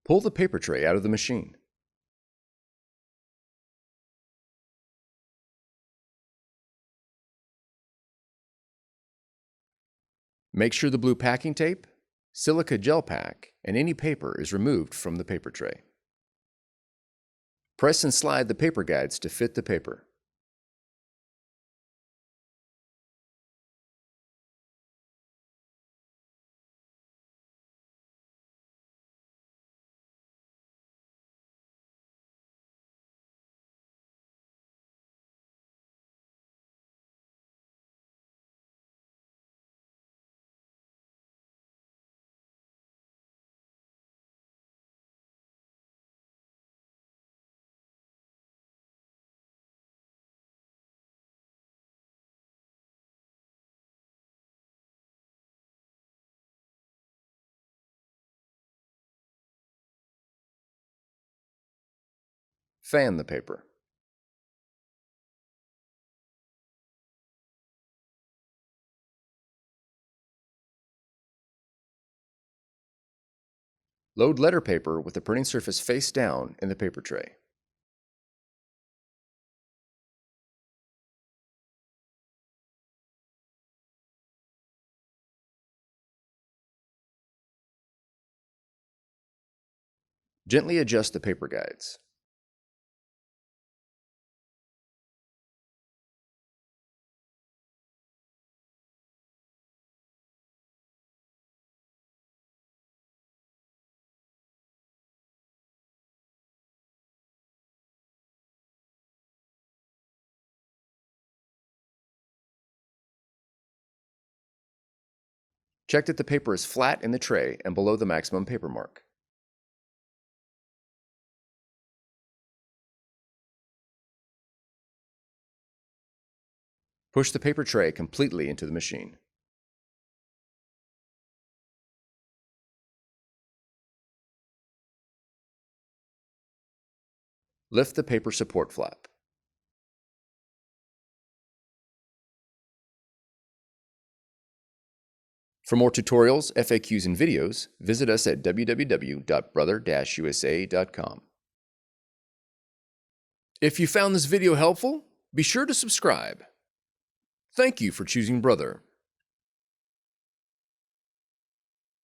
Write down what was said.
Pull the paper tray out of the machine. Make sure the blue packing tape, silica gel pack, and any paper is removed from the paper tray. Press and slide the paper guides to fit the paper. Fan the paper. Load letter paper with the printing surface face down in the paper tray. Gently adjust the paper guides. Check that the paper is flat in the tray and below the maximum paper mark. Push the paper tray completely into the machine. Lift the paper support flap. For more tutorials, FAQs, and videos, visit us at www.brother-usa.com. If you found this video helpful, be sure to subscribe. Thank you for choosing Brother.